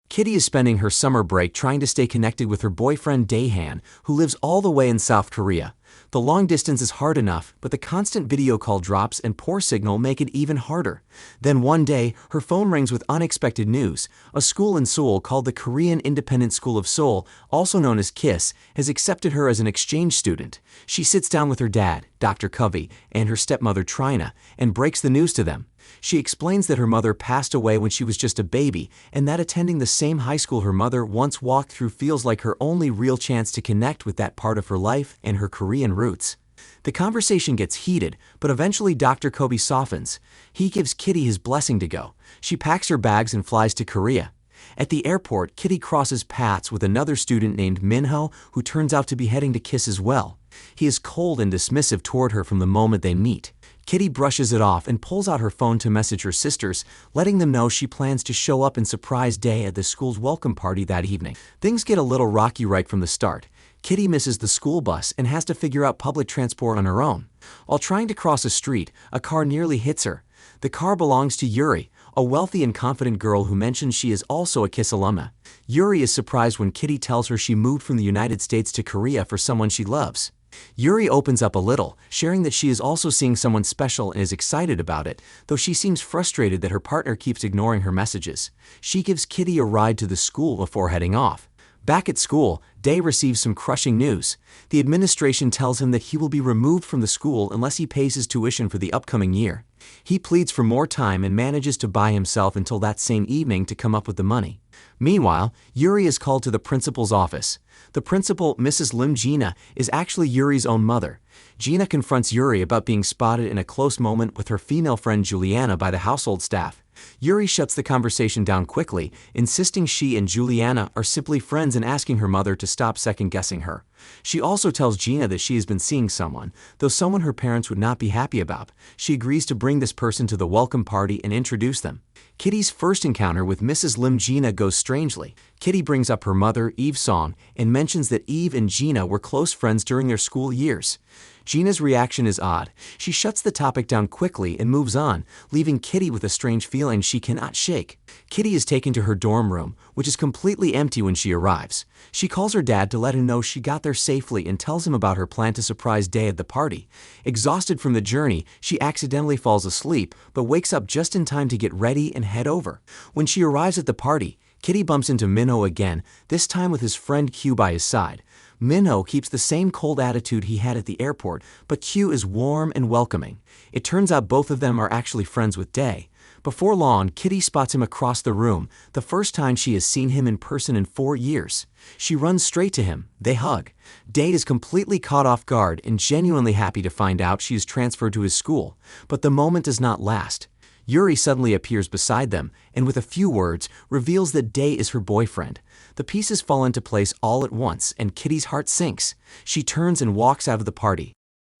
Kitty is spending her summer break trying to stay connected with her boyfriend Daehan, who lives all the way in South Korea. The long distance is hard enough, but the constant video call drops and poor signal make it even harder. Then one day, her phone rings with unexpected news. A school in Seoul called the Korean Independent School of Seoul, also known as KISS, has accepted her as an exchange student. She sits down with her dad, Dr. Covey, and her stepmother Trina, and breaks the news to them. She explains that her mother passed away when she was just a baby, and that attending the same high school her mother once walked through feels like her only real chance to connect with that part of her life and her Korean roots. The conversation gets heated, but eventually Dr. Kobe softens. He gives Kitty his blessing to go. She packs her bags and flies to Korea. At the airport, Kitty crosses paths with another student named Minho, who turns out to be heading to KISS as well. He is cold and dismissive toward her from the moment they meet. Kitty brushes it off and pulls out her phone to message her sisters, letting them know she plans to show up and surprise Dae at the school's welcome party that evening. Things get a little rocky right from the start. Kitty misses the school bus and has to figure out public transport on her own. While trying to cross a street, a car nearly hits her. The car belongs to Yuri, a wealthy and confident girl who mentions she is also a KISS alumna. Yuri is surprised when Kitty tells her she moved from the United States to Korea for someone she loves. Yuri opens up a little, sharing that she is also seeing someone special and is excited about it, though she seems frustrated that her partner keeps ignoring her messages. She gives Kitty a ride to the school before heading off. Back at school, Dae receives some crushing news. The administration tells him that he will be removed from the school unless he pays his tuition for the upcoming year. He pleads for more time and manages to buy himself until that same evening to come up with the money. Meanwhile, Yuri is called to the principal's office. The principal, Mrs. Lim Gina, is actually Yuri's own mother. Gina confronts Yuri about being spotted in a close moment with her female friend Juliana by the household staff. Yuri shuts the conversation down quickly, insisting she and Juliana are simply friends and asking her mother to stop second-guessing her. She also tells Gina that she has been seeing someone, though someone her parents would not be happy about. She agrees to bring this person to the welcome party and introduce them. Kitty's first encounter with Mrs. Lim Gina goes strangely. Kitty brings up her mother, Eve Song, and mentions that Eve and Gina were close friends during their school years. Gina's reaction is odd. She shuts the topic down quickly and moves on, leaving Kitty with a strange feeling she cannot shake. Kitty is taken to her dorm room, which is completely empty when she arrives. She calls her dad to let him know she got there safely and tells him about her plan to surprise Dae at the party. Exhausted from the journey, she accidentally falls asleep, but wakes up just in time to get ready and head over. When she arrives at the party, Kitty bumps into Minho again, this time with his friend Q by his side. Minho keeps the same cold attitude he had at the airport, but Q is warm and welcoming. It turns out both of them are actually friends with Dae. Before long, Kitty spots him across the room, the first time she has seen him in person in 4 years. She runs straight to him. They hug. Dae is completely caught off guard and genuinely happy to find out she is transferred to his school, but the moment does not last. Yuri suddenly appears beside them, and with a few words, reveals that Dae is her boyfriend. The pieces fall into place all at once, and Kitty's heart sinks. She turns and walks out of the party.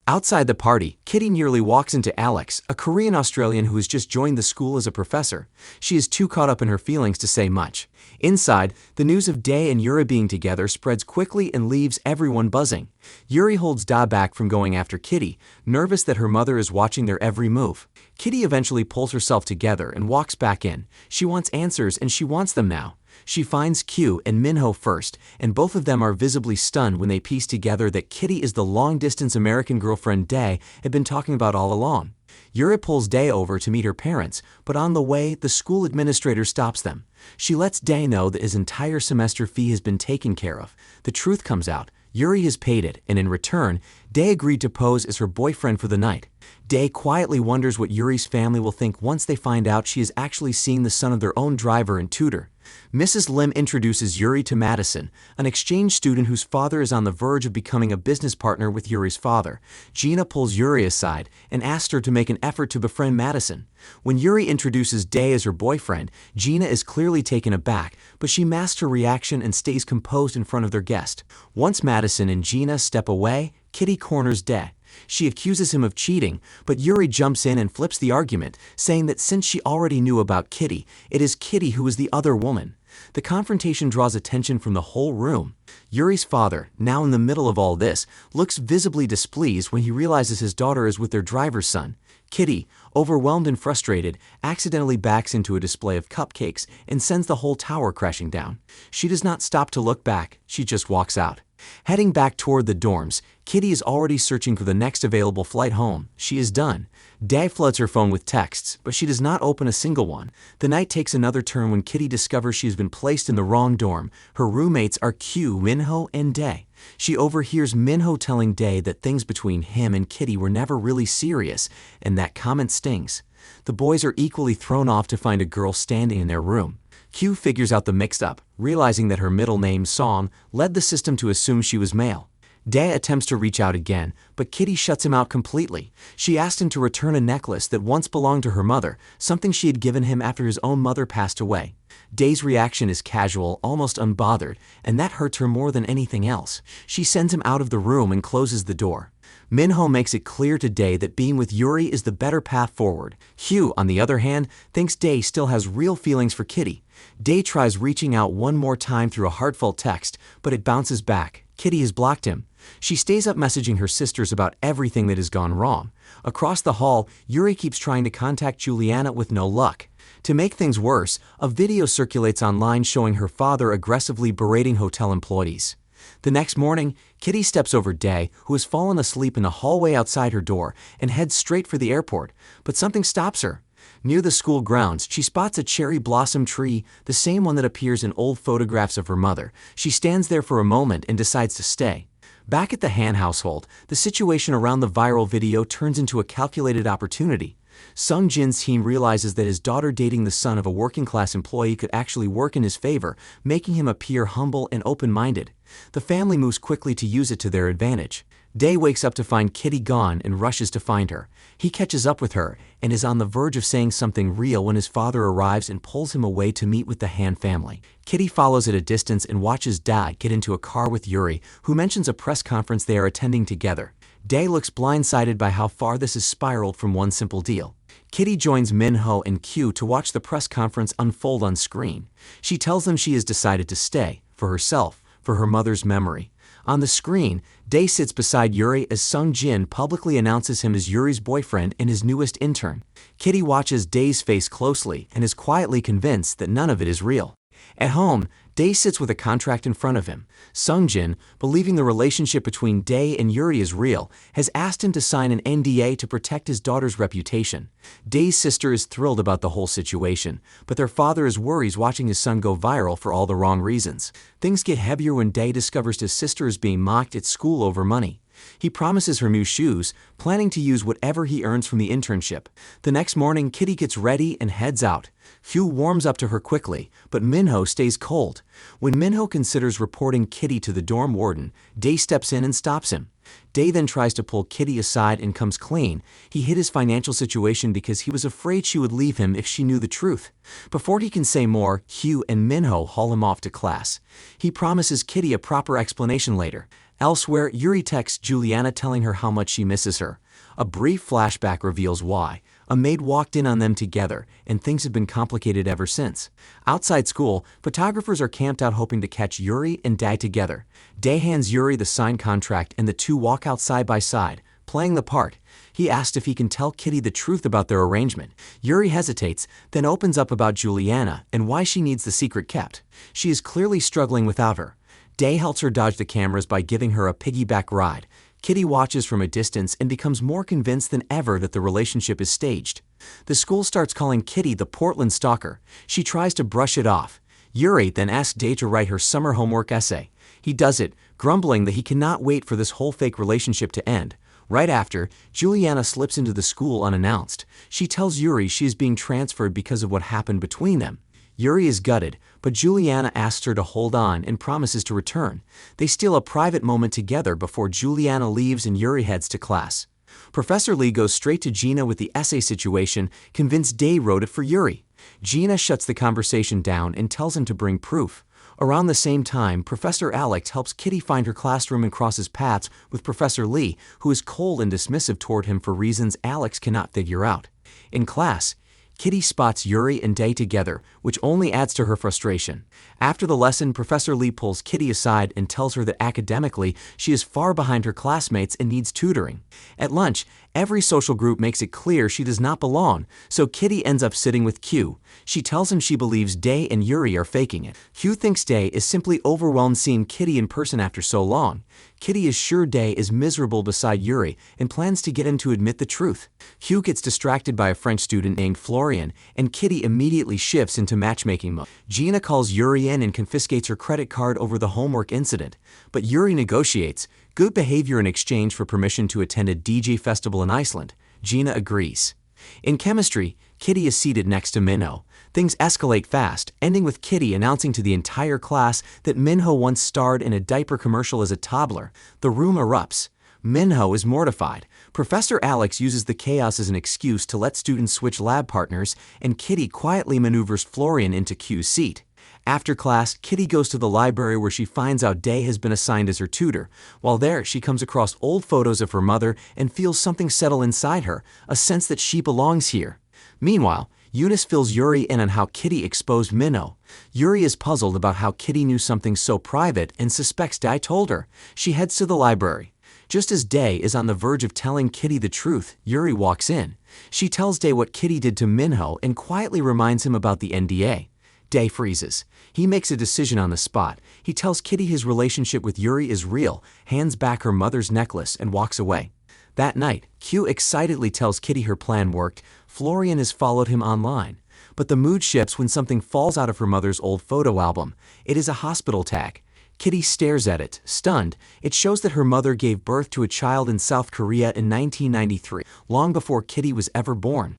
Outside the party, Kitty nearly walks into Alex, a Korean-Australian who has just joined the school as a professor. She is too caught up in her feelings to say much. Inside, the news of Dae and Yuri being together spreads quickly and leaves everyone buzzing. Yuri holds Dae back from going after Kitty, nervous that her mother is watching their every move. Kitty eventually pulls herself together and walks back in. She wants answers, and she wants them now. She finds Q and Minho first, and both of them are visibly stunned when they piece together that Kitty is the long-distance American girlfriend Dae had been talking about all along. Yuri pulls Dae over to meet her parents, but on the way, the school administrator stops them. She lets Dae know that his entire semester fee has been taken care of. The truth comes out. Yuri has paid it, and in return, Dae agreed to pose as her boyfriend for the night. Dae quietly wonders what Yuri's family will think once they find out she is actually seeing the son of their own driver and tutor. Mrs. Lim introduces Yuri to Madison, an exchange student whose father is on the verge of becoming a business partner with Yuri's father. Gina pulls Yuri aside and asks her to make an effort to befriend Madison. When Yuri introduces Dae as her boyfriend, Gina is clearly taken aback, but she masks her reaction and stays composed in front of their guest. Once Madison and Gina step away, Kitty corners Dae. She accuses him of cheating, but Yuri jumps in and flips the argument, saying that since she already knew about Kitty, it is Kitty who is the other woman. The confrontation draws attention from the whole room. Yuri's father, now in the middle of all this, looks visibly displeased when he realizes his daughter is with their driver's son. Kitty, overwhelmed and frustrated, accidentally backs into a display of cupcakes and sends the whole tower crashing down. She does not stop to look back, she just walks out. Heading back toward the dorms, Kitty is already searching for the next available flight home. She is done. Dae floods her phone with texts, but she does not open a single one. The night takes another turn when Kitty discovers she has been placed in the wrong dorm. Her roommates are Kyu, Minho, and Dae. She overhears Minho telling Dae that things between him and Kitty were never really serious, and that comment stings. The boys are equally thrown off to find a girl standing in their room. Kyu figures out the mix-up, realizing that her middle name, Song, led the system to assume she was male. Dae attempts to reach out again, but Kitty shuts him out completely. She asked him to return a necklace that once belonged to her mother, something she had given him after his own mother passed away. Dae's reaction is casual, almost unbothered, and that hurts her more than anything else. She sends him out of the room and closes the door. Minho makes it clear to Dae that being with Yuri is the better path forward. Hugh, on the other hand, thinks Dae still has real feelings for Kitty. Dae tries reaching out one more time through a heartfelt text, but it bounces back. Kitty has blocked him. She stays up messaging her sisters about everything that has gone wrong. Across the hall, Yuri keeps trying to contact Juliana with no luck. To make things worse, a video circulates online showing her father aggressively berating hotel employees. The next morning, Kitty steps over Dae, who has fallen asleep in a hallway outside her door, and heads straight for the airport, but something stops her. Near the school grounds, she spots a cherry blossom tree, the same one that appears in old photographs of her mother. She stands there for a moment and decides to stay. Back at the Han household, the situation around the viral video turns into a calculated opportunity. Sung Jin's team realizes that his daughter dating the son of a working-class employee could actually work in his favor, making him appear humble and open-minded. The family moves quickly to use it to their advantage. Dae wakes up to find Kitty gone and rushes to find her. He catches up with her and is on the verge of saying something real when his father arrives and pulls him away to meet with the Han family. Kitty follows at a distance and watches Dae get into a car with Yuri, who mentions a press conference they are attending together. Dae looks blindsided by how far this has spiraled from one simple deal. Kitty joins Minho and Kyu to watch the press conference unfold on screen. She tells them she has decided to stay, for herself, for her mother's memory. On the screen, Dae sits beside Yuri as Sung Jin publicly announces him as Yuri's boyfriend and his newest intern. Kitty watches Dae's face closely and is quietly convinced that none of it is real. At home, Dae sits with a contract in front of him. Sung Jin, believing the relationship between Dae and Yuri is real, has asked him to sign an NDA to protect his daughter's reputation. Dae's sister is thrilled about the whole situation, but their father is worried watching his son go viral for all the wrong reasons. Things get heavier when Dae discovers his sister is being mocked at school over money. He promises her new shoes, planning to use whatever he earns from the internship. The next morning, Kitty gets ready and heads out. Hugh warms up to her quickly, but Minho stays cold. When Minho considers reporting Kitty to the dorm warden, Dae steps in and stops him. Dae then tries to pull Kitty aside and comes clean. He hid his financial situation because he was afraid she would leave him if she knew the truth. Before he can say more, Hugh and Minho haul him off to class. He promises Kitty a proper explanation later. Elsewhere, Yuri texts Juliana telling her how much she misses her. A brief flashback reveals why. A maid walked in on them together, and things have been complicated ever since. Outside school, photographers are camped out hoping to catch Yuri and Dae together. Dae hands Yuri the signed contract and the two walk out side by side, playing the part. He asks if he can tell Kitty the truth about their arrangement. Yuri hesitates, then opens up about Juliana and why she needs the secret kept. She is clearly struggling without her. Dae helps her dodge the cameras by giving her a piggyback ride. Kitty watches from a distance and becomes more convinced than ever that the relationship is staged. The school starts calling Kitty the Portland stalker. She tries to brush it off. Yuri then asks Dae to write her summer homework essay. He does it, grumbling that he cannot wait for this whole fake relationship to end. Right after, Juliana slips into the school unannounced. She tells Yuri she is being transferred because of what happened between them. Yuri is gutted, but Juliana asks her to hold on and promises to return. They steal a private moment together before Juliana leaves and Yuri heads to class. Professor Lee goes straight to Gina with the essay situation, convinced Dae wrote it for Yuri. Gina shuts the conversation down and tells him to bring proof. Around the same time, Professor Alex helps Kitty find her classroom and crosses paths with Professor Lee, who is cold and dismissive toward him for reasons Alex cannot figure out. In class, Kitty spots Yuri and Dae together, which only adds to her frustration. After the lesson, Professor Lee pulls Kitty aside and tells her that academically, she is far behind her classmates and needs tutoring. At lunch, Every social group makes it clear she does not belong, so Kitty ends up sitting with Q. She tells him she believes Dae and Yuri are faking it. Q thinks Dae is simply overwhelmed seeing Kitty in person after so long. Kitty is sure Dae is miserable beside Yuri and plans to get him to admit the truth. Q gets distracted by a French student named Florian, and Kitty immediately shifts into matchmaking mode. Gina calls Yuri in and confiscates her credit card over the homework incident, but Yuri negotiates good behavior in exchange for permission to attend a DJ festival in Iceland. Gina agrees. In chemistry, Kitty is seated next to Minho. Things escalate fast, ending with Kitty announcing to the entire class that Minho once starred in a diaper commercial as a toddler. The room erupts. Minho is mortified. Professor Alex uses the chaos as an excuse to let students switch lab partners, and Kitty quietly maneuvers Florian into Q's seat. After class, Kitty goes to the library where she finds out Dae has been assigned as her tutor. While there, she comes across old photos of her mother and feels something settle inside her, a sense that she belongs here. Meanwhile, Eunice fills Yuri in on how Kitty exposed Minho. Yuri is puzzled about how Kitty knew something so private and suspects Dae told her. She heads to the library. Just as Dae is on the verge of telling Kitty the truth, Yuri walks in. She tells Dae what Kitty did to Minho and quietly reminds him about the NDA. Dae freezes. He makes a decision on the spot. He tells Kitty his relationship with Yuri is real, hands back her mother's necklace, and walks away. That night, Q excitedly tells Kitty her plan worked. Florian has followed him online. But the mood shifts when something falls out of her mother's old photo album. It is a hospital tag. Kitty stares at it, stunned. It shows that her mother gave birth to a child in South Korea in 1993, long before Kitty was ever born.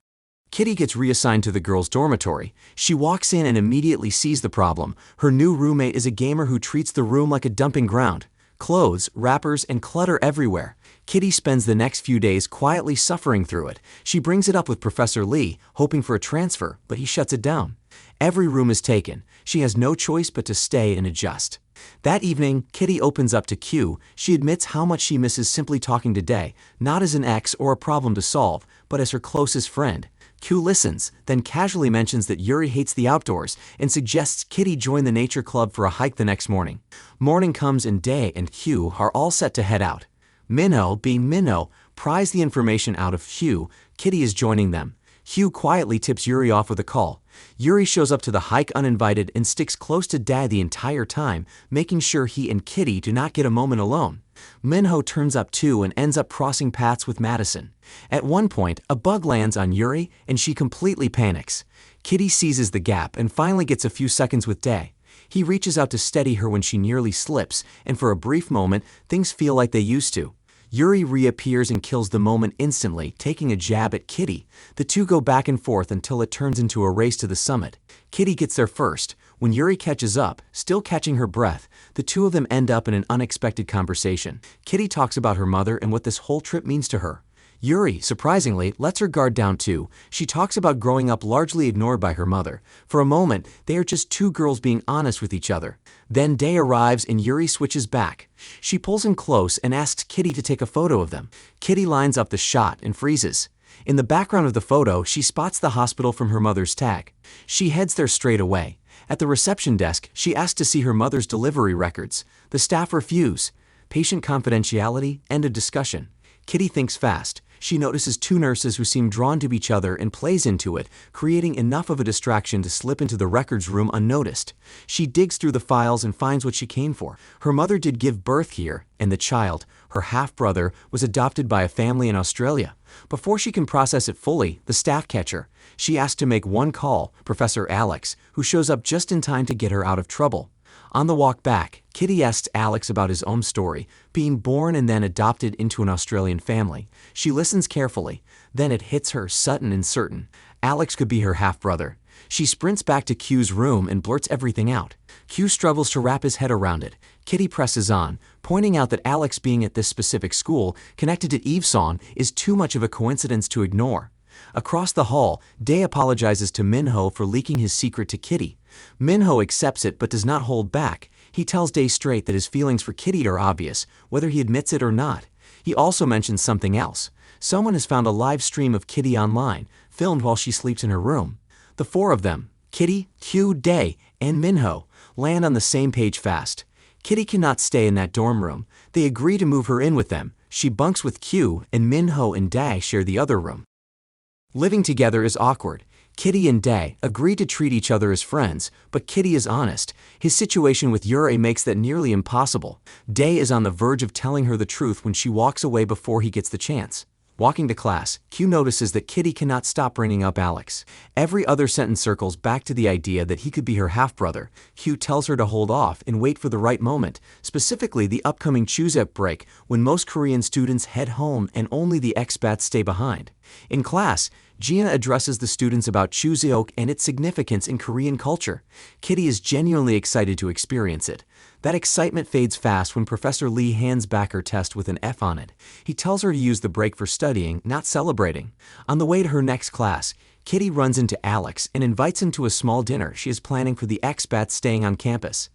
Kitty gets reassigned to the girls' dormitory. She walks in and immediately sees the problem. Her new roommate is a gamer who treats the room like a dumping ground. Clothes, wrappers, and clutter everywhere. Kitty spends the next few days quietly suffering through it. She brings it up with Professor Lee, hoping for a transfer, but he shuts it down. Every room is taken. She has no choice but to stay and adjust. That evening, Kitty opens up to Q. She admits how much she misses simply talking to Dae, not as an ex or a problem to solve, but as her closest friend. Q listens, then casually mentions that Yuri hates the outdoors and suggests Kitty join the nature club for a hike the next morning. Morning comes and Dae and Q are all set to head out. Minho, being Minho, pries the information out of Q. Kitty is joining them. Q quietly tips Yuri off with a call. Yuri shows up to the hike uninvited and sticks close to Dae the entire time, making sure he and Kitty do not get a moment alone. Minho turns up too and ends up crossing paths with Madison. At one point, a bug lands on Yuri and she completely panics. Kitty seizes the gap and finally gets a few seconds with Dae. He reaches out to steady her when she nearly slips, and for a brief moment, things feel like they used to. Yuri reappears and kills the moment instantly, taking a jab at Kitty. The two go back and forth until it turns into a race to the summit. Kitty gets there first. When Yuri catches up, still catching her breath, the two of them end up in an unexpected conversation. Kitty talks about her mother and what this whole trip means to her. Yuri, surprisingly, lets her guard down too. She talks about growing up largely ignored by her mother. For a moment, they are just two girls being honest with each other. Then Dae arrives and Yuri switches back. She pulls him close and asks Kitty to take a photo of them. Kitty lines up the shot and freezes. In the background of the photo, she spots the hospital from her mother's tag. She heads there straight away. At the reception desk, she asks to see her mother's delivery records. The staff refuse. Patient confidentiality, end of discussion. Kitty thinks fast. She notices two nurses who seem drawn to each other and plays into it, creating enough of a distraction to slip into the records room unnoticed. She digs through the files and finds what she came for. Her mother did give birth here, and the child, her half-brother, was adopted by a family in Australia. Before she can process it fully, the staff catch her. She asks to make one call, Professor Alex, who shows up just in time to get her out of trouble. On the walk back, Kitty asks Alex about his own story, being born and then adopted into an Australian family. She listens carefully. Then it hits her, sudden and certain. Alex could be her half-brother. She sprints back to Q's room and blurts everything out. Q struggles to wrap his head around it. Kitty presses on, pointing out that Alex being at this specific school, connected to Eveson, is too much of a coincidence to ignore. Across the hall, Dae apologizes to Minho for leaking his secret to Kitty. Minho accepts it but does not hold back. He tells Dae straight that his feelings for Kitty are obvious, whether he admits it or not. He also mentions something else. Someone has found a live stream of Kitty online, filmed while she sleeps in her room. The four of them, Kitty, Q, Dae, and Minho, land on the same page fast. Kitty cannot stay in that dorm room. They agree to move her in with them. She bunks with Q, and Minho and Dae share the other room. Living together is awkward. Kitty and Dae agree to treat each other as friends, but Kitty is honest. His situation with Yuri makes that nearly impossible. Dae is on the verge of telling her the truth when she walks away before he gets the chance. Walking to class, Q notices that Kitty cannot stop bringing up Alex. Every other sentence circles back to the idea that he could be her half-brother. Q tells her to hold off and wait for the right moment, specifically the upcoming Chuseok break when most Korean students head home and only the expats stay behind. In class, Gina addresses the students about Chuseok and its significance in Korean culture. Kitty is genuinely excited to experience it. That excitement fades fast when Professor Lee hands back her test with an F on it. He tells her to use the break for studying, not celebrating. On the way to her next class, Kitty runs into Alex and invites him to a small dinner she is planning for the expats staying on campus.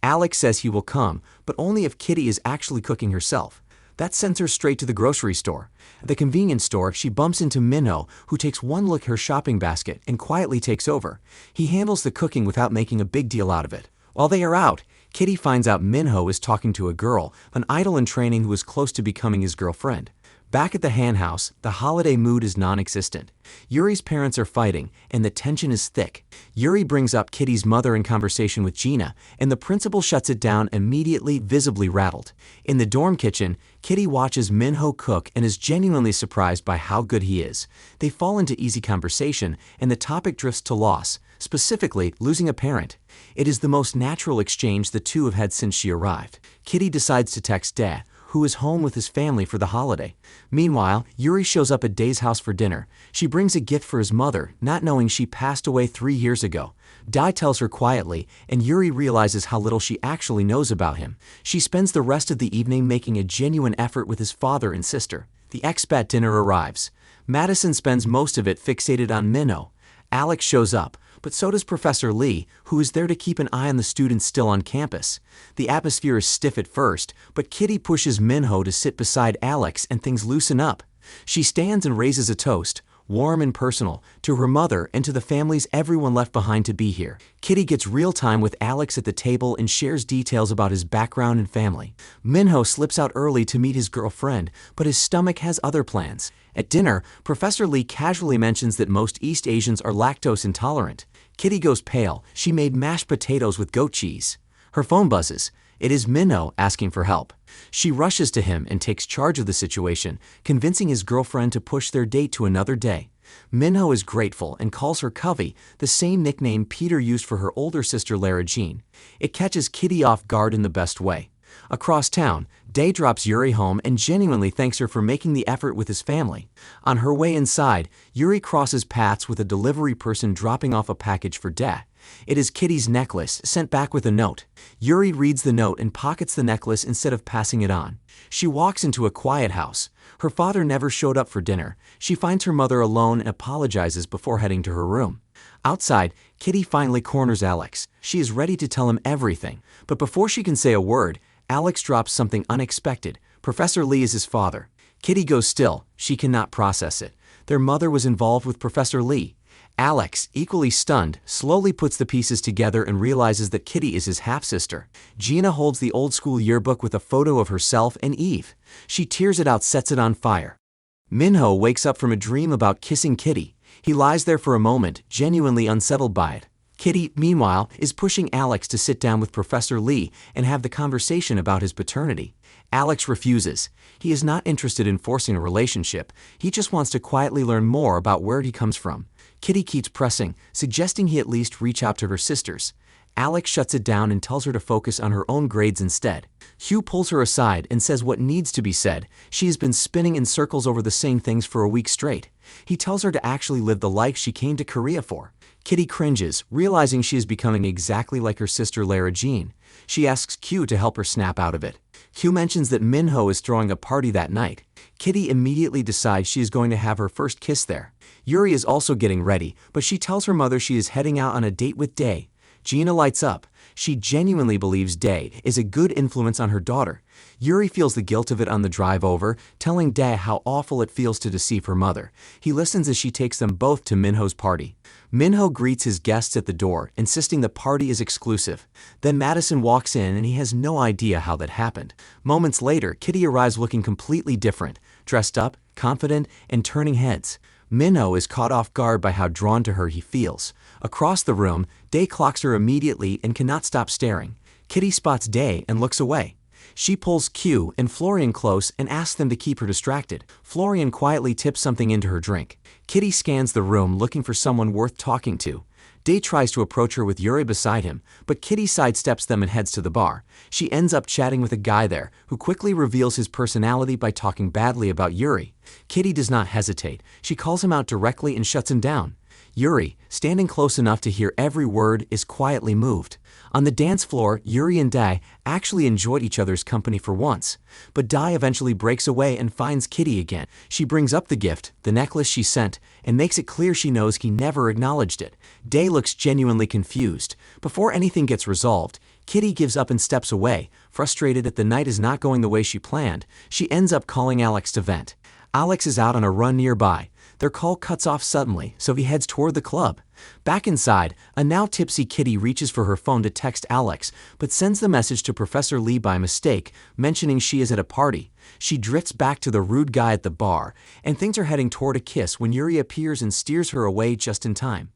Alex says he will come, but only if Kitty is actually cooking herself. That sends her straight to the grocery store. At the convenience store, she bumps into Minho, who takes one look at her shopping basket and quietly takes over. He handles the cooking without making a big deal out of it. While they are out, Kitty finds out Minho is talking to a girl, an idol in training who is close to becoming his girlfriend. Back at the Han house, the holiday mood is non-existent. Yuri's parents are fighting, and the tension is thick. Yuri brings up Kitty's mother in conversation with Gina, and the principal shuts it down immediately, visibly rattled. In the dorm kitchen, Kitty watches Minho cook and is genuinely surprised by how good he is. They fall into easy conversation, and the topic drifts to loss, specifically losing a parent. It is the most natural exchange the two have had since she arrived. Kitty decides to text Dae, who is home with his family for the holiday. Meanwhile, Yuri shows up at Dae's house for dinner. She brings a gift for his mother, not knowing she passed away 3 years ago. Dae tells her quietly, and Yuri realizes how little she actually knows about him. She spends the rest of the evening making a genuine effort with his father and sister. The expat dinner arrives. Madison spends most of it fixated on Minho. Alex shows up, but so does Professor Lee, who is there to keep an eye on the students still on campus. The atmosphere is stiff at first, but Kitty pushes Minho to sit beside Alex and things loosen up. She stands and raises a toast, warm and personal, to her mother and to the families everyone left behind to be here. Kitty gets real time with Alex at the table and shares details about his background and family. Minho slips out early to meet his girlfriend, but his stomach has other plans. At dinner, Professor Lee casually mentions that most East Asians are lactose intolerant. Kitty goes pale. She made mashed potatoes with goat cheese. Her phone buzzes. It is Minho asking for help. She rushes to him and takes charge of the situation, convincing his girlfriend to push their date to another day. Minho is grateful and calls her Covey, the same nickname Peter used for her older sister Lara Jean. It catches Kitty off guard in the best way. Across town, Dae drops Yuri home and genuinely thanks her for making the effort with his family. On her way inside, Yuri crosses paths with a delivery person dropping off a package for Dae. It is Kitty's necklace, sent back with a note. Yuri reads the note and pockets the necklace instead of passing it on. She walks into a quiet house. Her father never showed up for dinner. She finds her mother alone and apologizes before heading to her room. Outside, Kitty finally corners Alex. She is ready to tell him everything. But before she can say a word, Alex drops something unexpected. Professor Lee is his father. Kitty goes still. She cannot process it. Their mother was involved with Professor Lee. Alex, equally stunned, slowly puts the pieces together and realizes that Kitty is his half-sister. Gina holds the old-school yearbook with a photo of herself and Eve. She tears it out, sets it on fire. Minho wakes up from a dream about kissing Kitty. He lies there for a moment, genuinely unsettled by it. Kitty, meanwhile, is pushing Alex to sit down with Professor Lee and have the conversation about his paternity. Alex refuses. He is not interested in forcing a relationship. He just wants to quietly learn more about where he comes from. Kitty keeps pressing, suggesting he at least reach out to her sisters. Alex shuts it down and tells her to focus on her own grades instead. Hugh pulls her aside and says what needs to be said. She has been spinning in circles over the same things for a week straight. He tells her to actually live the life she came to Korea for. Kitty cringes, realizing she is becoming exactly like her sister Lara Jean. She asks Q to help her snap out of it. Q mentions that Minho is throwing a party that night. Kitty immediately decides she is going to have her first kiss there. Yuri is also getting ready, but she tells her mother she is heading out on a date with Dae. Gina lights up. She genuinely believes Dae is a good influence on her daughter. Yuri feels the guilt of it on the drive over, telling Dae how awful it feels to deceive her mother. He listens as she takes them both to Minho's party. Minho greets his guests at the door, insisting the party is exclusive. Then Madison walks in and he has no idea how that happened. Moments later, Kitty arrives looking completely different, dressed up, confident, and turning heads. Minho is caught off guard by how drawn to her he feels. Across the room, Dae clocks her immediately and cannot stop staring. Kitty spots Dae and looks away. She pulls Q and Florian close and asks them to keep her distracted. Florian quietly tips something into her drink. Kitty scans the room looking for someone worth talking to. Dae tries to approach her with Yuri beside him, but Kitty sidesteps them and heads to the bar. She ends up chatting with a guy there, who quickly reveals his personality by talking badly about Yuri. Kitty does not hesitate. She calls him out directly and shuts him down. Yuri, standing close enough to hear every word, is quietly moved. On the dance floor, Yuri and Dae actually enjoyed each other's company for once. But Dae eventually breaks away and finds Kitty again. She brings up the gift, the necklace she sent, and makes it clear she knows he never acknowledged it. Dae looks genuinely confused. Before anything gets resolved, Kitty gives up and steps away. Frustrated that the night is not going the way she planned, she ends up calling Alex to vent. Alex is out on a run nearby. Their call cuts off suddenly, so he heads toward the club. Back inside, a now tipsy Kitty reaches for her phone to text Alex, but sends the message to Professor Lee by mistake, mentioning she is at a party. She drifts back to the rude guy at the bar, and things are heading toward a kiss when Yuri appears and steers her away just in time.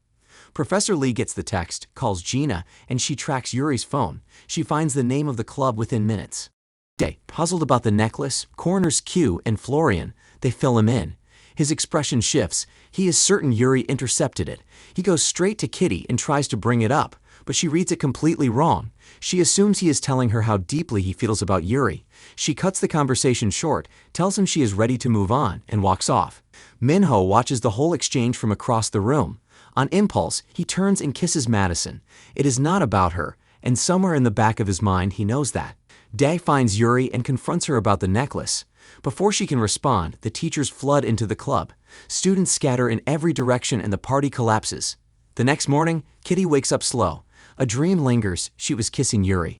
Professor Lee gets the text, calls Gina, and she tracks Yuri's phone. She finds the name of the club within minutes. Dae, puzzled about the necklace, corners Q and Florian. They fill him in. His expression shifts. He is certain Yuri intercepted it. He goes straight to Kitty and tries to bring it up, but she reads it completely wrong. She assumes he is telling her how deeply he feels about Yuri. She cuts the conversation short, tells him she is ready to move on, and walks off. Minho watches the whole exchange from across the room. On impulse, he turns and kisses Madison. It is not about her, and somewhere in the back of his mind he knows that. Dae finds Yuri and confronts her about the necklace. Before she can respond, the teachers flood into the club. Students scatter in every direction and the party collapses. The next morning, Kitty wakes up slow. A dream lingers. She was kissing Yuri.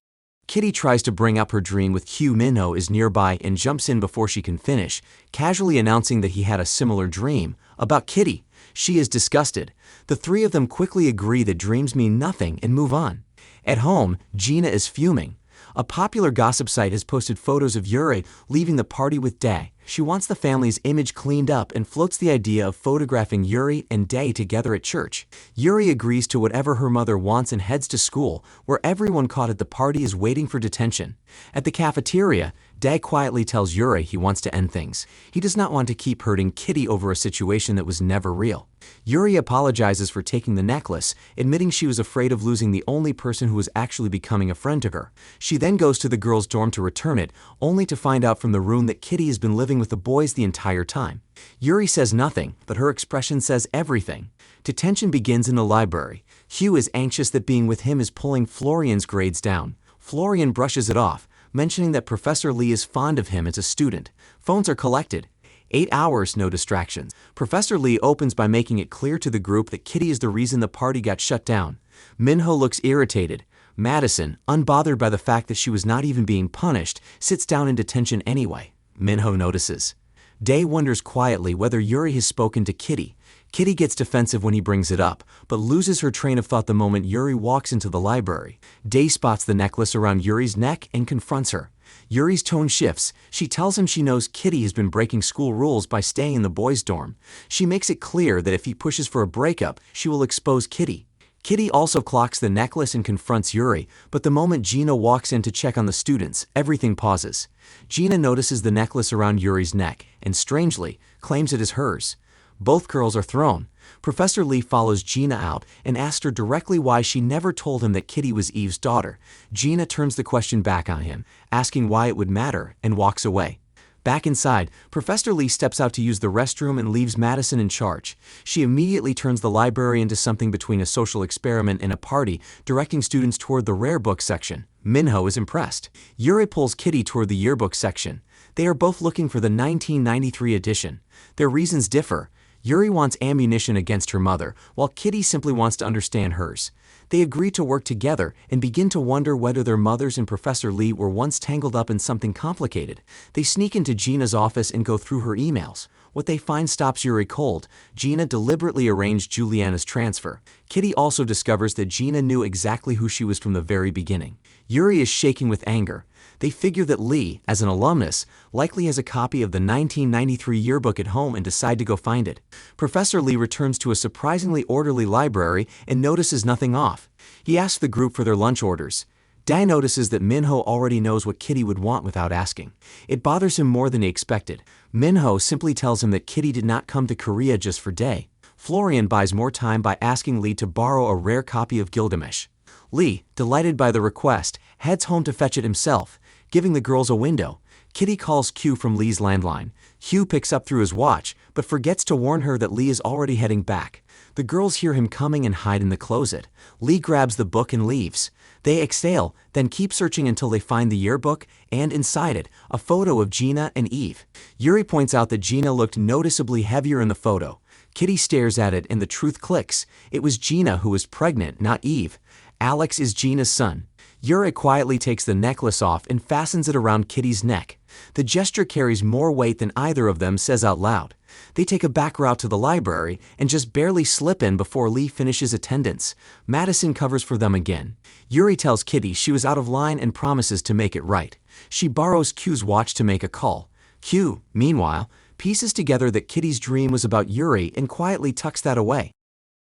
Kitty tries to bring up her dream with Hugh. Minho is nearby and jumps in before she can finish, casually announcing that he had a similar dream about Kitty. She is disgusted. The three of them quickly agree that dreams mean nothing and move on. At home, Gina is fuming. A popular gossip site has posted photos of Yuri leaving the party with Dae. She wants the family's image cleaned up and floats the idea of photographing Yuri and Dae together at church. Yuri agrees to whatever her mother wants and heads to school, where everyone caught at the party is waiting for detention. At the cafeteria, Dae quietly tells Yuri he wants to end things. He does not want to keep hurting Kitty over a situation that was never real. Yuri apologizes for taking the necklace, admitting she was afraid of losing the only person who was actually becoming a friend to her. She then goes to the girls' dorm to return it, only to find out from the room that Kitty has been living with the boys the entire time. Yuri says nothing, but her expression says everything. Detention begins in the library. Hugh is anxious that being with him is pulling Florian's grades down. Florian brushes it off, mentioning that Professor Lee is fond of him as a student. Phones are collected. 8 hours, no distractions. Professor Lee opens by making it clear to the group that Kitty is the reason the party got shut down. Minho looks irritated. Madison, unbothered by the fact that she was not even being punished, sits down in detention anyway. Minho notices. Dae wonders quietly whether Yuri has spoken to Kitty. Kitty gets defensive when he brings it up, but loses her train of thought the moment Yuri walks into the library. Dae spots the necklace around Yuri's neck and confronts her. Yuri's tone shifts. She tells him she knows Kitty has been breaking school rules by staying in the boys' dorm. She makes it clear that if he pushes for a breakup, she will expose Kitty. Kitty also clocks the necklace and confronts Yuri, but the moment Gina walks in to check on the students, everything pauses. Gina notices the necklace around Yuri's neck and, strangely, claims it is hers. Both girls are thrown. Professor Lee follows Gina out and asks her directly why she never told him that Kitty was Eve's daughter. Gina turns the question back on him, asking why it would matter, and walks away. Back inside, Professor Lee steps out to use the restroom and leaves Madison in charge. She immediately turns the library into something between a social experiment and a party, directing students toward the rare book section. Minho is impressed. Yuri pulls Kitty toward the yearbook section. They are both looking for the 1993 edition. Their reasons differ. Yuri wants ammunition against her mother, while Kitty simply wants to understand hers. They agree to work together and begin to wonder whether their mothers and Professor Lee were once tangled up in something complicated. They sneak into Gina's office and go through her emails. What they find stops Yuri cold. Gina deliberately arranged Juliana's transfer. Kitty also discovers that Gina knew exactly who she was from the very beginning. Yuri is shaking with anger. They figure that Lee, as an alumnus, likely has a copy of the 1993 yearbook at home and decide to go find it. Professor Lee returns to a surprisingly orderly library and notices nothing off. He asks the group for their lunch orders. Dae notices that Minho already knows what Kitty would want without asking. It bothers him more than he expected. Minho simply tells him that Kitty did not come to Korea just for Dae. Florian buys more time by asking Lee to borrow a rare copy of Gilgamesh. Lee, delighted by the request, heads home to fetch it himself, giving the girls a window. Kitty calls Q from Lee's landline. Hugh picks up through his watch, but forgets to warn her that Lee is already heading back. The girls hear him coming and hide in the closet. Lee grabs the book and leaves. They exhale, then keep searching until they find the yearbook, and inside it, a photo of Gina and Eve. Yuri points out that Gina looked noticeably heavier in the photo. Kitty stares at it and the truth clicks. It was Gina who was pregnant, not Eve. Alex is Gina's son. Yuri quietly takes the necklace off and fastens it around Kitty's neck. The gesture carries more weight than either of them says out loud. They take a back route to the library and just barely slip in before Lee finishes attendance. Madison covers for them again. Yuri tells Kitty she was out of line and promises to make it right. She borrows Q's watch to make a call. Q, meanwhile, pieces together that Kitty's dream was about Yuri and quietly tucks that away.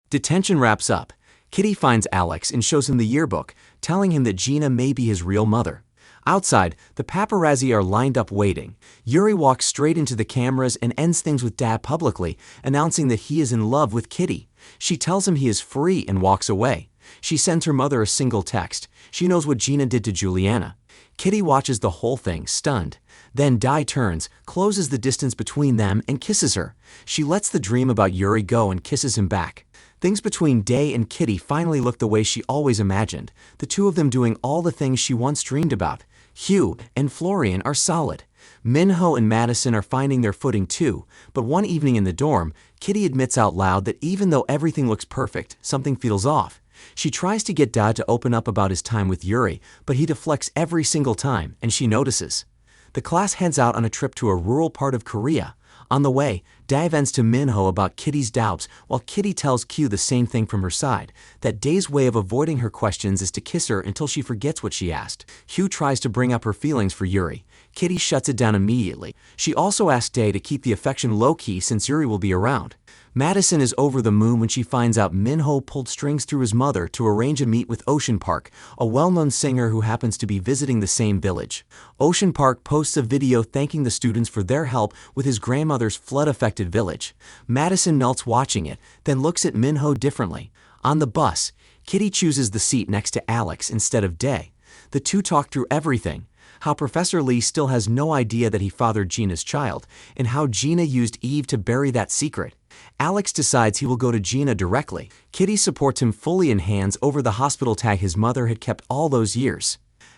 Detention wraps up. Kitty finds Alex and shows him the yearbook, telling him that Gina may be his real mother. Outside, the paparazzi are lined up waiting. Yuri walks straight into the cameras and ends things with Dae publicly, announcing that he is in love with Kitty. She tells him he is free and walks away. She sends her mother a single text. She knows what Gina did to Juliana. Kitty watches the whole thing, stunned. Then Dae turns, closes the distance between them, and kisses her. She lets the dream about Yuri go and kisses him back. Things between Dae and Kitty finally look the way she always imagined, the two of them doing all the things she once dreamed about. Hugh and Florian are solid. Minho and Madison are finding their footing too, but one evening in the dorm, Kitty admits out loud that even though everything looks perfect, something feels off. She tries to get Dae to open up about his time with Yuri, but he deflects every single time, and she notices. The class heads out on a trip to a rural part of Korea. On the way, Dae vents to Minho about Kitty's doubts, while Kitty tells Q the same thing from her side, that Dae's way of avoiding her questions is to kiss her until she forgets what she asked. Hugh tries to bring up her feelings for Yuri. Kitty shuts it down immediately. She also asks Dae to keep the affection low-key since Yuri will be around. Madison is over the moon when she finds out Minho pulled strings through his mother to arrange a meet with Ocean Park, a well-known singer who happens to be visiting the same village. Ocean Park posts a video thanking the students for their help with his grandmother's flood-affected village. Madison melts watching it, then looks at Minho differently. On the bus, Kitty chooses the seat next to Alex instead of Dae. The two talk through everything. How Professor Lee still has no idea that he fathered Gina's child, and how Gina used Eve to bury that secret. Alex decides he will go to Gina directly. Kitty supports him fully and hands over the hospital tag his mother had kept all those years.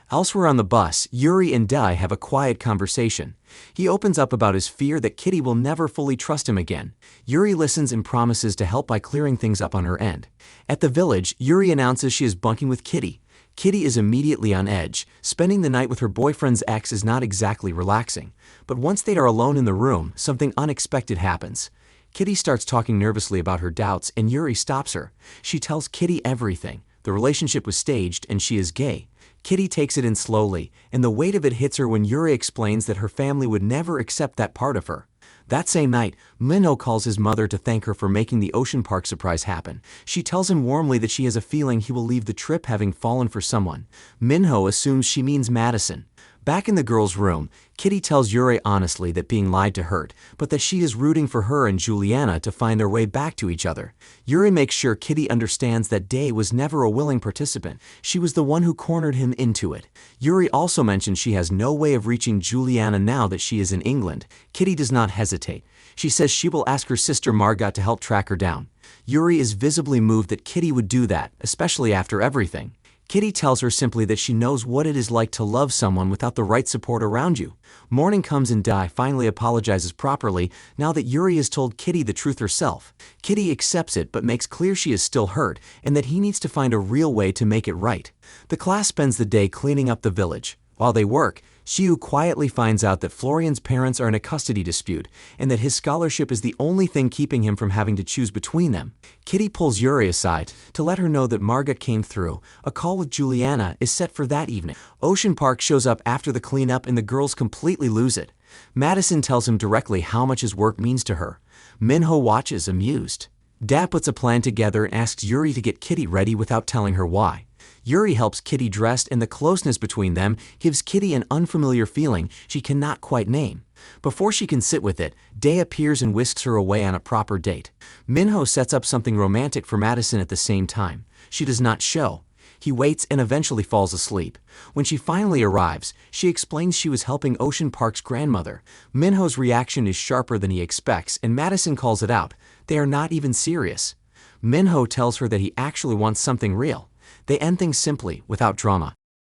Elsewhere on the bus, Yuri and Dae have a quiet conversation. He opens up about his fear that Kitty will never fully trust him again. Yuri listens and promises to help by clearing things up on her end. At the village, Yuri announces she is bunking with Kitty. Kitty is immediately on edge. Spending the night with her boyfriend's ex is not exactly relaxing. But once they are alone in the room, something unexpected happens. Kitty starts talking nervously about her doubts, and Yuri stops her. She tells Kitty everything. The relationship was staged, and she is gay. Kitty takes it in slowly, and the weight of it hits her when Yuri explains that her family would never accept that part of her. That same night, Minho calls his mother to thank her for making the Ocean Park surprise happen. She tells him warmly that she has a feeling he will leave the trip having fallen for someone. Minho assumes she means Madison. Back in the girls' room, Kitty tells Yuri honestly that being lied to hurt, but that she is rooting for her and Juliana to find their way back to each other. Yuri makes sure Kitty understands that Dae was never a willing participant. She was the one who cornered him into it. Yuri also mentions she has no way of reaching Juliana now that she is in England. Kitty does not hesitate. She says she will ask her sister Margot to help track her down. Yuri is visibly moved that Kitty would do that, especially after everything. Kitty tells her simply that she knows what it is like to love someone without the right support around you. Morning comes and Dai finally apologizes properly now that Yuri has told Kitty the truth herself. Kitty accepts it but makes clear she is still hurt and that he needs to find a real way to make it right. The class spends the day cleaning up the village. While they work, Xiu quietly finds out that Florian's parents are in a custody dispute and that his scholarship is the only thing keeping him from having to choose between them. Kitty pulls Yuri aside to let her know that Margot came through. A call with Juliana is set for that evening. Ocean Park shows up after the cleanup and the girls completely lose it. Madison tells him directly how much his work means to her. Minho watches, amused. Da puts a plan together and asks Yuri to get Kitty ready without telling her why. Yuri helps Kitty dress and the closeness between them gives Kitty an unfamiliar feeling she cannot quite name. Before she can sit with it, Day appears and whisks her away on a proper date. Minho sets up something romantic for Madison at the same time. She does not show. He waits and eventually falls asleep. When she finally arrives, she explains she was helping Ocean Park's grandmother. Minho's reaction is sharper than he expects and Madison calls it out. They are not even serious. Minho tells her that he actually wants something real. They end things simply, without drama.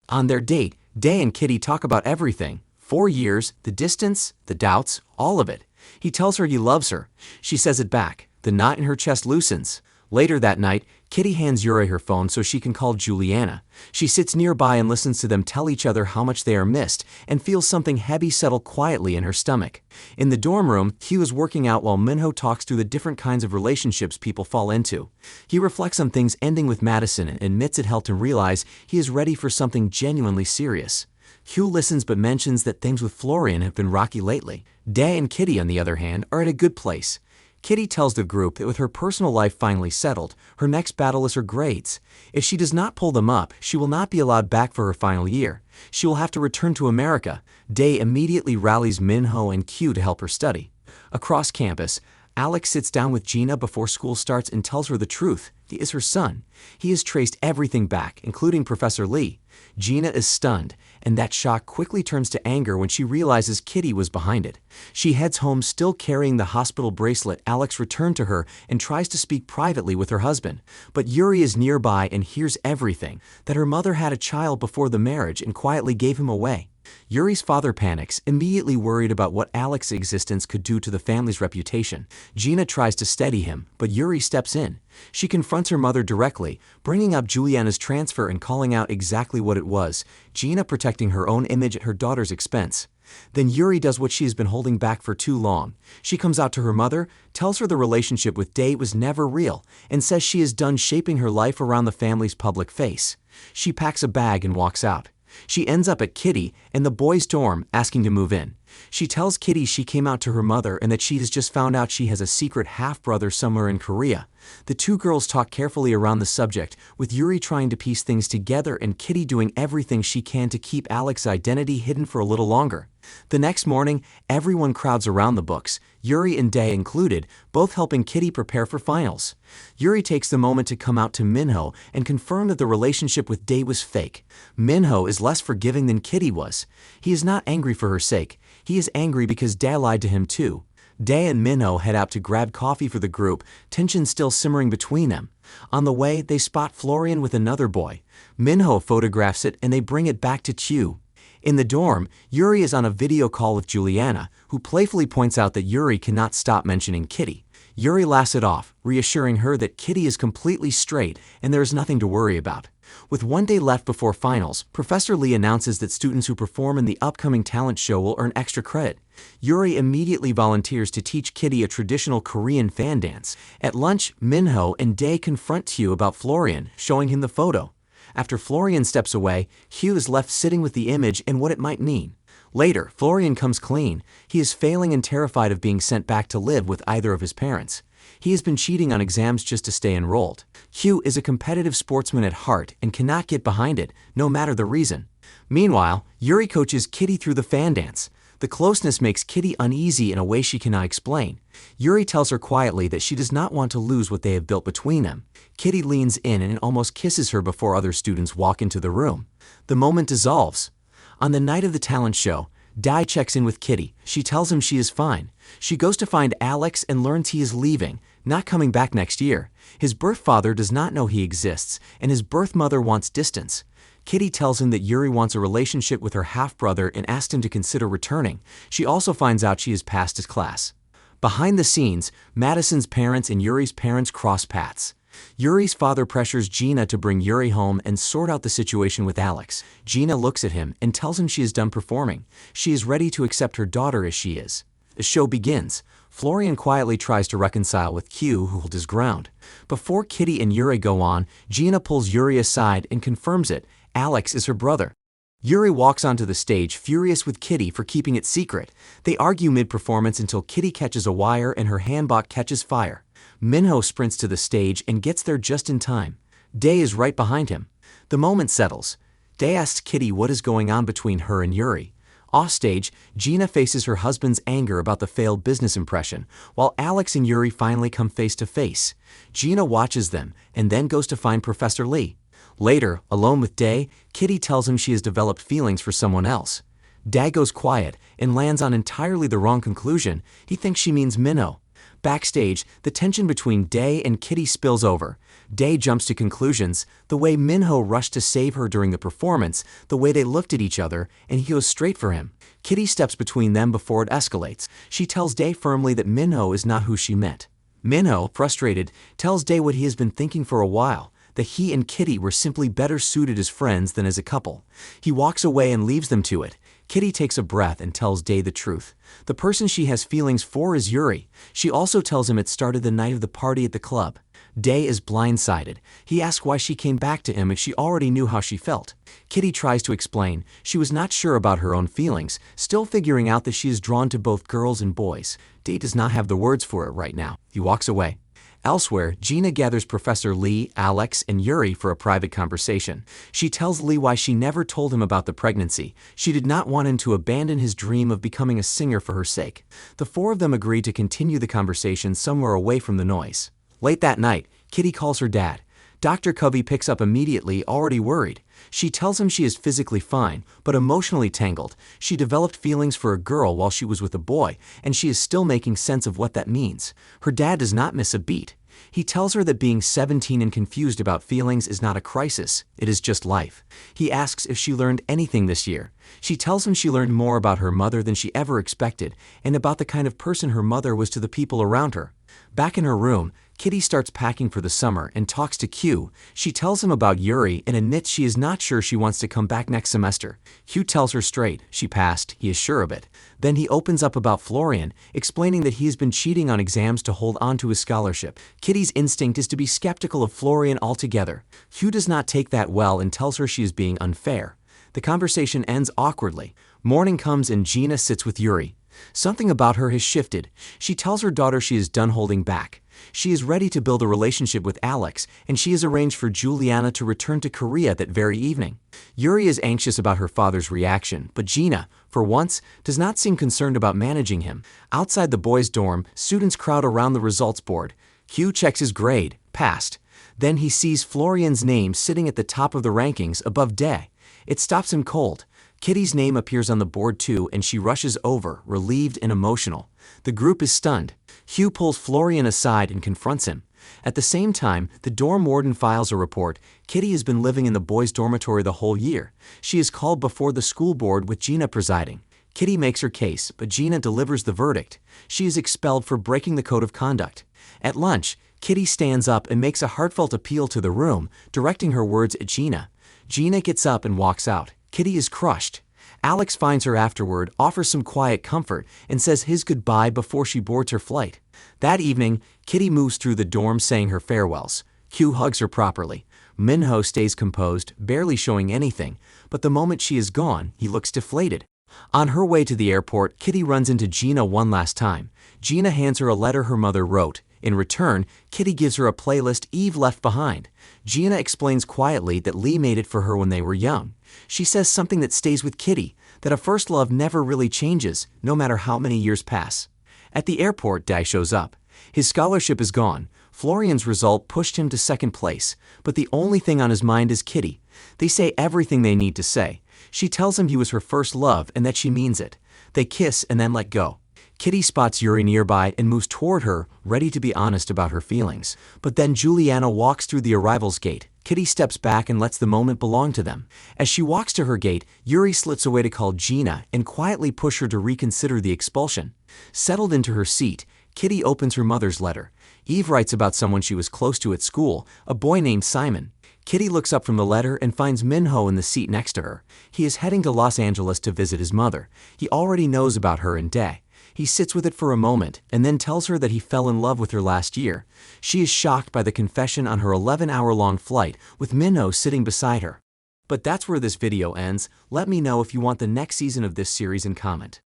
On their date, Day and Kitty talk about everything. 4 years, the distance, the doubts, all of it. He tells her he loves her. She says it back. The knot in her chest loosens. Later that night, Kitty hands Yuri her phone so she can call Juliana. She sits nearby and listens to them tell each other how much they are missed and feels something heavy settle quietly in her stomach. In the dorm room, Hugh is working out while Minho talks through the different kinds of relationships people fall into. He reflects on things ending with Madison and admits it helped him realize he is ready for something genuinely serious. Hugh listens but mentions that things with Florian have been rocky lately. Day and Kitty, on the other hand, are at a good place. Kitty tells the group that with her personal life finally settled, her next battle is her grades. If she does not pull them up, she will not be allowed back for her final year. She will have to return to America. Day immediately rallies Minho and Q to help her study. Across campus, Alex sits down with Gina before school starts and tells her the truth. He is her son. He has traced everything back, including Professor Lee. Gina is stunned, and that shock quickly turns to anger when she realizes Kitty was behind it. She heads home still carrying the hospital bracelet Alex returned to her and tries to speak privately with her husband. But Yuri is nearby and hears everything, that her mother had a child before the marriage and quietly gave him away. Yuri's father panics, immediately worried about what Alex's existence could do to the family's reputation. Gina tries to steady him, but Yuri steps in. She confronts her mother directly, bringing up Juliana's transfer and calling out exactly what it was, Gina protecting her own image at her daughter's expense. Then Yuri does what she has been holding back for too long. She comes out to her mother, tells her the relationship with Day was never real, and says she is done shaping her life around the family's public face. She packs a bag and walks out. She ends up at Kitty and the boys' dorm asking to move in. She tells Kitty she came out to her mother and that she has just found out she has a secret half-brother somewhere in Korea. The two girls talk carefully around the subject, with Yuri trying to piece things together and Kitty doing everything she can to keep Alex's identity hidden for a little longer. The next morning, everyone crowds around the books, Yuri and Day included, both helping Kitty prepare for finals. Yuri takes the moment to come out to Minho and confirm that the relationship with Day was fake. Minho is less forgiving than Kitty was. He is not angry for her sake. He is angry because Day lied to him too. Day and Minho head out to grab coffee for the group, tension still simmering between them. On the way, they spot Florian with another boy. Minho photographs it and they bring it back to Q. In the dorm, Yuri is on a video call with Juliana, who playfully points out that Yuri cannot stop mentioning Kitty. Yuri laughs it off, reassuring her that Kitty is completely straight and there is nothing to worry about. With 1 day left before finals, Professor Lee announces that students who perform in the upcoming talent show will earn extra credit. Yuri immediately volunteers to teach Kitty a traditional Korean fan dance. At lunch, Minho and Day confront Hugh about Florian, showing him the photo. After Florian steps away, Hugh is left sitting with the image and what it might mean. Later, Florian comes clean. He is failing and terrified of being sent back to live with either of his parents. He has been cheating on exams just to stay enrolled. Hugh is a competitive sportsman at heart and cannot get behind it, no matter the reason. Meanwhile, Yuri coaches Kitty through the fan dance. The closeness makes Kitty uneasy in a way she cannot explain. Yuri tells her quietly that she does not want to lose what they have built between them. Kitty leans in and almost kisses her before other students walk into the room. The moment dissolves. On the night of the talent show, Dai checks in with Kitty. She tells him she is fine. She goes to find Alex and learns he is leaving. not coming back next year. His birth father does not know he exists, and his birth mother wants distance. Kitty tells him that Yuri wants a relationship with her half-brother and asks him to consider returning. She also finds out she has passed his class. Behind the scenes, Madison's parents and Yuri's parents cross paths. Yuri's father pressures Gina to bring Yuri home and sort out the situation with Alex. Gina looks at him and tells him she is done performing. She is ready to accept her daughter as she is. The show begins. Florian quietly tries to reconcile with Q, who holds his ground. Before Kitty and Yuri go on, Gina pulls Yuri aside and confirms it. Alex is her brother. Yuri walks onto the stage furious with Kitty for keeping it secret. They argue mid-performance until Kitty catches a wire and her hanbok catches fire. Minho sprints to the stage and gets there just in time. Day is right behind him. The moment settles. Day asks Kitty what is going on between her and Yuri. Offstage, Gina faces her husband's anger about the failed business impression, while Alex and Yuri finally come face to face. Gina watches them and then goes to find Professor Lee. Later, alone with Day, Kitty tells him she has developed feelings for someone else. Day goes quiet and lands on entirely the wrong conclusion. He thinks she means Minho. Backstage, the tension between Day and Kitty spills over. Day jumps to conclusions, the way Minho rushed to save her during the performance, the way they looked at each other, and he goes straight for him. Kitty steps between them before it escalates. She tells Day firmly that Minho is not who she met. Minho, frustrated, tells Day what he has been thinking for a while, that he and Kitty were simply better suited as friends than as a couple. He walks away and leaves them to it. Kitty takes a breath and tells Day the truth. The person she has feelings for is Yuri. She also tells him it started the night of the party at the club. Day is blindsided. He asks why she came back to him if she already knew how she felt. Kitty tries to explain. She was not sure about her own feelings, still figuring out that she is drawn to both girls and boys. Day does not have the words for it right now. He walks away. Elsewhere, Gina gathers Professor Lee, Alex, and Yuri for a private conversation. She tells Lee why she never told him about the pregnancy. She did not want him to abandon his dream of becoming a singer for her sake. The four of them agree to continue the conversation somewhere away from the noise. Late that night, Kitty calls her dad. Dr. Covey picks up immediately, already worried. She tells him she is physically fine, but emotionally tangled. She developed feelings for a girl while she was with a boy, and she is still making sense of what that means. Her dad does not miss a beat. He tells her that being 17 and confused about feelings is not a crisis, it is just life. He asks if she learned anything this year. She tells him she learned more about her mother than she ever expected, and about the kind of person her mother was to the people around her. Back in her room, Kitty starts packing for the summer and talks to Q. She tells him about Yuri and admits she is not sure she wants to come back next semester. Q tells her straight, she passed, he is sure of it. Then he opens up about Florian, explaining that he has been cheating on exams to hold on to his scholarship. Kitty's instinct is to be skeptical of Florian altogether. Q does not take that well and tells her she is being unfair. The conversation ends awkwardly. Morning comes and Gina sits with Yuri. Something about her has shifted. She tells her daughter she is done holding back. She is ready to build a relationship with Alex, and she has arranged for Juliana to return to Korea that very evening. Yuri is anxious about her father's reaction, but Gina, for once, does not seem concerned about managing him. Outside the boys' dorm, students crowd around the results board. Q checks his grade, passed. Then he sees Florian's name sitting at the top of the rankings above Day. It stops him cold. Kitty's name appears on the board too, and she rushes over, relieved and emotional. The group is stunned. Hugh pulls Florian aside and confronts him. At the same time, the dorm warden files a report. Kitty has been living in the boys' dormitory the whole year. She is called before the school board with Gina presiding. Kitty makes her case, but Gina delivers the verdict. She is expelled for breaking the code of conduct. At lunch, Kitty stands up and makes a heartfelt appeal to the room, directing her words at Gina. Gina gets up and walks out. Kitty is crushed. Alex finds her afterward, offers some quiet comfort, and says his goodbye before she boards her flight. That evening, Kitty moves through the dorm saying her farewells. Q hugs her properly. Minho stays composed, barely showing anything, but the moment she is gone, he looks deflated. On her way to the airport, Kitty runs into Gina one last time. Gina hands her a letter her mother wrote. In return, Kitty gives her a playlist Eve left behind. Gina explains quietly that Lee made it for her when they were young. She says something that stays with Kitty, that a first love never really changes, no matter how many years pass. At the airport, Day shows up. His scholarship is gone. Florian's result pushed him to second place, but the only thing on his mind is Kitty. They say everything they need to say. She tells him he was her first love and that she means it. They kiss and then let go. Kitty spots Yuri nearby and moves toward her, ready to be honest about her feelings. But then Juliana walks through the arrivals gate. Kitty steps back and lets the moment belong to them. As she walks to her gate, Yuri slips away to call Gina and quietly push her to reconsider the expulsion. Settled into her seat, Kitty opens her mother's letter. Eve writes about someone she was close to at school, a boy named Simon. Kitty looks up from the letter and finds Minho in the seat next to her. He is heading to Los Angeles to visit his mother. He already knows about her and Dae. He sits with it for a moment and then tells her that he fell in love with her last year. She is shocked by the confession on her 11-hour-long flight with Minho sitting beside her. But that's where this video ends. Let me know if you want the next season of this series and comment.